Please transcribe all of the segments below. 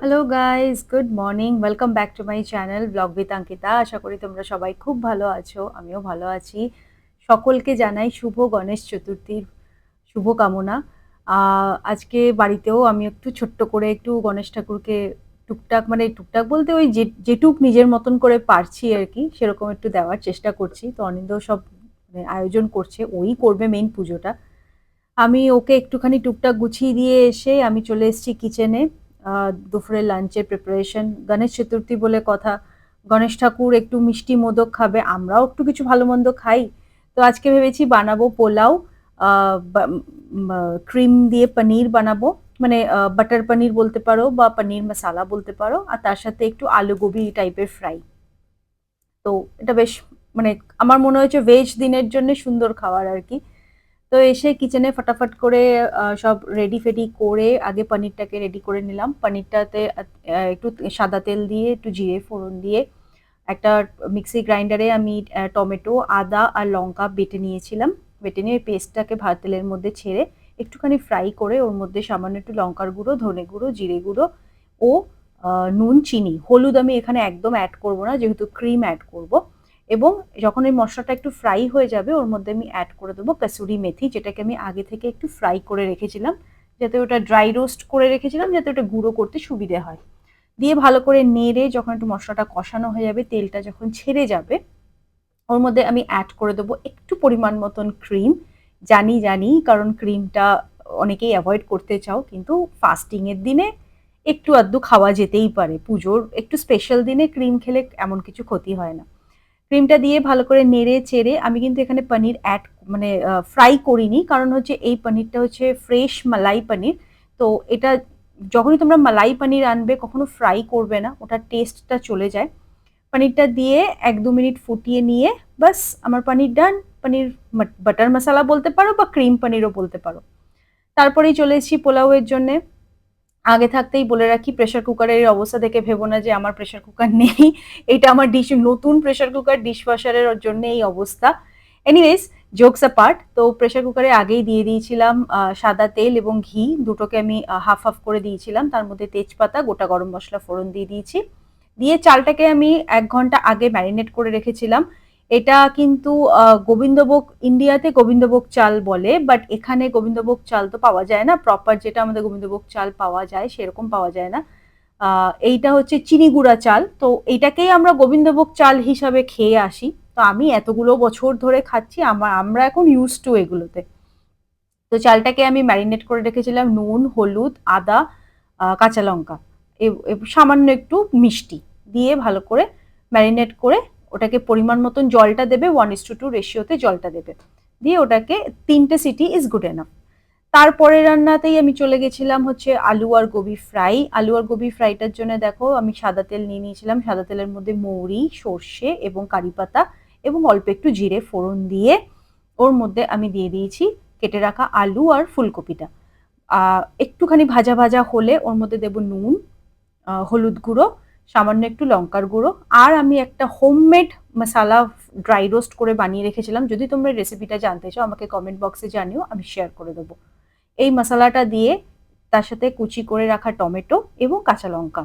Hello guys, good morning. Welcome back to my channel vlog with Ankita. আশা করি তোমরা সবাই খুব ভালো আছো, আমিও ভালো আছি। সকলকে জানাই শুভ গণেশ চতুর্থীর শুভকামনা। আজকে বাড়িতেও আমি একটু ছোট্ট করে একটু গণেশ ঠাকুরকে টুকটাক, মানে টুকটাক বলতে ওই যেটুক নিজের মতন করে পারছি আর কি, সেরকম একটু দেওয়ার চেষ্টা করছি। তো অনিন্দ্য সব মানে আয়োজন করছে, ওই করবে মেইন পুজোটা। আমি ওকে একটুখানি টুকটাক গুছিয়ে দিয়ে এসে আমি চলে এসেছি কিচেনে। দুপুরের লাঞ্চের প্রিপারেশন, গণেশ চতুর্থী বলে কথা। গণেশ ঠাকুর একটু মিষ্টি মোদক খাবে, আমরাও একটু কিছু ভালো মন্দ খাই। তো আজকে ভেবেছি বানাবো পোলাও, ক্রিম দিয়ে পনির বানাবো, মানে বাটার পনির বলতে পারো বা পনির মশালা বলতে পারো, আর তার সাথে একটু আলু গোবি টাইপের ফ্রাই। তো এটা বেশ, মানে আমার মনে হয়েছে ভেজ দিনের জন্য সুন্দর খাবার আর কি। তো এসে কিচেনে ফটাফট করে সব রেডি ফেডি করে আগে পনিরটাকে রেডি করে নিলাম। পনিরটাতে একটু সাদা তেল দিয়ে একটু জিরে ফোড়ন দিয়ে একটা মিক্সি গ্রাইন্ডারে আমি টমেটো, আদা আর লঙ্কা বেটে নিয়েছিলাম। বেটে নিয়ে পেস্টটাকে ভাত তেলের মধ্যে ছেড়ে একটুখানি ফ্রাই করে ওর মধ্যে সামান্য একটু লঙ্কার গুঁড়ো, ধনে গুঁড়ো, জিরে গুঁড়ো ও নুন, চিনি, হলুদ আমি এখানে একদম অ্যাড করব না যেহেতু ক্রিম অ্যাড করব। এবং যখন এই মশলাটা একটু ফ্রাই হয়ে যাবে ওর মধ্যে আমি অ্যাড করে দেবো কাসুরি মেথি, যেটাকে আমি আগে থেকে একটু ফ্রাই করে রেখেছিলাম, যাতে ওটা ড্রাই রোস্ট করে রেখেছিলাম যাতে ওটা গুঁড়ো করতে সুবিধে হয়। দিয়ে ভালো করে নেড়ে যখন একটু মশলাটা কষানো হয়ে যাবে, তেলটা যখন ছেড়ে যাবে, ওর মধ্যে আমি অ্যাড করে দেবো একটু পরিমাণ মতন ক্রিম। জানি কারণ ক্রিমটা অনেকেই অ্যাভয়েড করতে চাও, কিন্তু ফাস্টিং এর দিনে একটু আধটু খাওয়া যেতেই পারে। পুজোর একটু স্পেশাল দিনে ক্রিম খেলে এমন কিছু ক্ষতি হয় না। ক্রিমটা দিয়ে ভালো করে নেড়ে চেড়ে আমি কিন্তু এখানে পনির অ্যাড, মানে ফ্রাই করিনি, কারণ হচ্ছে এই পনিরটা হচ্ছে ফ্রেশ মালাই পনির। তো এটা যখনই তোমরা মালাই পনির আনবে কখনো ফ্রাই করবে না, ওটার টেস্টটা চলে যায়। পনিরটা দিয়ে ১-২ মিনিট ফুটিয়ে নিয়ে বাস আমার পনির ডান। পনির বাটার মশালা বলতে পারো বা ক্রিম পনিরও বলতে পারো। তারপরেই চলে এসেছি পোলাওয়ের জন্যে। আগে থাকতেই বলে রাখি, প্রেশার কুকারের অবস্থা দেখে ভেবো না যে আমার প্রেশার কুকার নেই। এটা আমার নতুন প্রেশার কুকার, ডিশওয়াশারের জন্য এই অবস্থা। এনিওয়েজ, জোকস অ্যাপার্ট, তো প্রেশার কুকারে আগেই দিয়ে দিয়েছিলাম সাদা তেল এবং ঘি, দুটোকে আমি হাফ হাফ করে দিয়েছিলাম। তার মধ্যে তেজপাতা, গোটা গরম মশলা ফোড়ন দিয়ে দিয়েছি। দিয়ে চালটাকে আমি ১ ঘন্টা আগে ম্যারিনেট করে রেখেছিলাম। এটা কিন্তু গোবিন্দভোগ, ইন্ডিয়াতে গোবিন্দভোগ চাল বলে, বাট এখানে গোবিন্দভোগ চাল তো পাওয়া যায় না প্রপার, যেটা আমাদের গোবিন্দভোগ চাল পাওয়া যায় সেরকম পাওয়া যায় না। এইটা হচ্ছে চিনি গুঁড়া চাল, তো এইটাকেই আমরা গোবিন্দভোগ চাল হিসাবে খেয়ে আসি। তো আমি এতগুলো বছর ধরে খাচ্ছি, আমরা এখন ইউজ টু এগুলোতে। তো চালটাকে আমি ম্যারিনেট করে রেখেছিলাম নুন, হলুদ, আদা, কাঁচা লঙ্কা, সামান্য একটু মিষ্টি দিয়ে ভালো করে ম্যারিনেট করে ওটাকে পরিমাণ মতন জলটা দেবে, 1:2 রেশিওতে জলটা দেবে। দিয়ে ওটাকে ৩টে সিটি ইজ গুড এনাফ। তারপরের রান্নাতেই আমি চলে গেছিলাম হচ্ছে আলু আর গোবি ফ্রাই। আলু আর গোবি ফ্রাইটার জন্য দেখো আমি সাদা তেল নিয়ে নিয়েছিলাম। সাদা তেলের মধ্যে মৌরি, সর্ষে এবং কারি পাতা এবং অল্প একটু জিরে ফোড়ন দিয়ে ওর মধ্যে আমি দিয়ে দিয়েছি কেটে রাখা আলু আর ফুলকপিটা। একটুখানি ভাজা ভাজা হলে ওর মধ্যে দেবো নুন, হলুদ গুঁড়ো, সামান্য একটু লঙ্কার গুঁড়ো, আর আমি একটা হোমমেড মশালা ড্রাই রোস্ট করে বানিয়ে রেখেছিলাম। যদি তোমরা রেসিপিটা জানতে চাও আমাকে কমেন্ট বক্সে জানিও, আমি শেয়ার করে দেবো। এই মশলাটা দিয়ে তার সাথে কুচি করে রাখা টমেটো এবং কাঁচা লঙ্কা,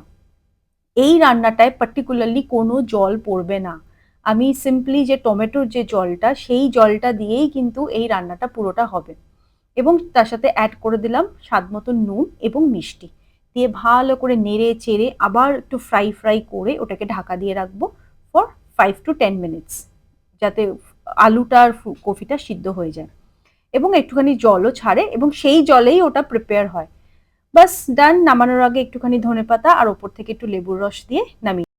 এই রান্নাটায় পার্টিকুলারলি কোনো জল পড়বে না। আমি সিম্পলি যে টমেটোর যে জলটা, সেই জলটা দিয়েই কিন্তু এই রান্নাটা পুরোটা হবে। এবং তার সাথে অ্যাড করে দিলাম স্বাদ মতো নুন এবং মিষ্টি দিয়ে ভালো করে নেড়ে চেড়ে আবার একটু ফ্রাই করে ওটাকে ঢাকা দিয়ে রাখবো ফর 5 to 10 মিনিটস, যাতে আলুটা আর কফিটা সিদ্ধ হয়ে যায় এবং একটুখানি জলও ছাড়ে এবং সেই জলেই ওটা প্রিপেয়ার হয়। বাস ডান। নামানোর আগে একটুখানি ধনেপাতা আর ওপর থেকে একটু লেবুর রস দিয়ে নামিয়ে।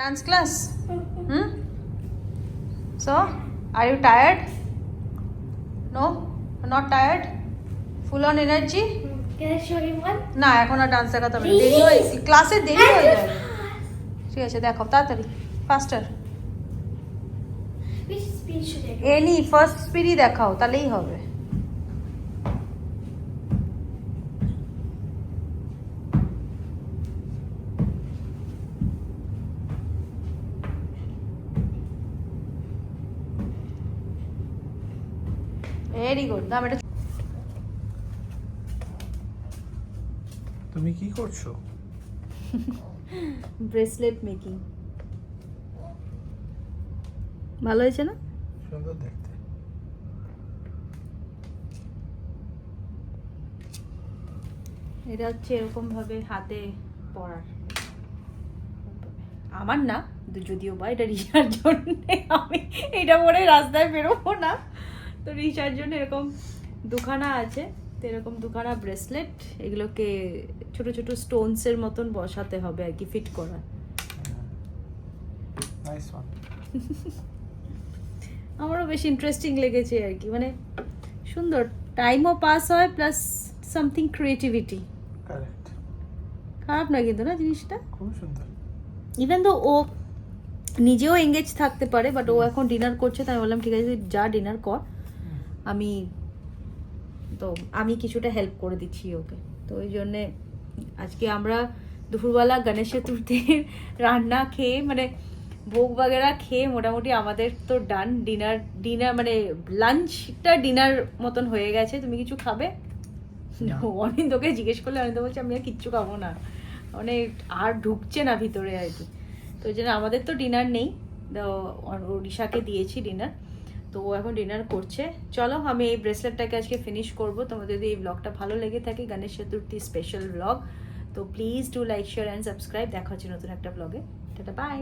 Dance class? So, are you tired? No? Not tired? Full on energy? Can I show you one? না এখন আর ডান্স দেখাতে হবে না, দেরি হয়ে ক্লাসে দেরি হয়ে যাবে। ঠিক আছে দেখো তাড়াতাড়ি, faster. Which speed should I do? Any first স্পিডই দেখাও, তাহলেই হবে। Very good. দাম এটা তুমি কি করছো? Bracelet making. ভালো হয়েছে না? সুন্দর দেখতে। এটা হচ্ছে এরকম ভাবে হাতে পরার। আমার না, যদিও বা এটা রিসার জন্য, আমি এটা পরে রাস্তায় বেরোবো না, তো রিসার জন্য এরকম দুখানা আছে। তো এরকম দুখানা ব্রেসলেট, এগুলোকে ছোট ছোট স্টোনসের মতন বসাতে হবে আর কি, ফিট করা। Nice one. আমারও বেশ ইন্টারেস্টিং লেগেছে আর কি, মানে সুন্দর, টাইমও পাস হয় প্লাস সামথিং ক্রিয়েটিভিটি। কারেক্ট। খারাপ না কিন্তু না জিনিসটা, খুব সুন্দর। ইভেন তো ও নিজেও এঙ্গেজ থাকতে পারে, বাট ও এখন ডিনার করছে, তাই আমি বললাম ঠিক আছে যা ডিনার কর, আমি কিছুটা হেল্প করে দিচ্ছি ওকে। তো ওই জন্যে আজকে আমরা দুপুরবেলা গণেশ চতুর্থীর রান্না খেয়ে, মানে ভোগ বাগেরা খেয়ে মোটামুটি আমাদের তো ডান। ডিনার মানে লাঞ্চটা ডিনার মতন হয়ে গেছে। তুমি কিছু খাবে? অনিন্দকে জিজ্ঞেস করলে অনিন্দ বলছে আমি আর কিচ্ছু খাবো না, মানে আর ঢুকছে না ভিতরে আর কি। তো ওই জন্য আমাদের তো ডিনার নেই, ওড়িশাকে দিয়েছি ডিনার, তো ও এখন ডিনার করছে। চলো আমি এই ব্রেসলেটটাকে আজকে ফিনিশ করব। তোমাদের যদি এই ব্লগটা ভালো লেগে থাকে, গণেশ চতুর্থী স্পেশাল ব্লগ, তো please do like, share and subscribe. দেখা হচ্ছে নতুন একটা ব্লগে। Tata, by.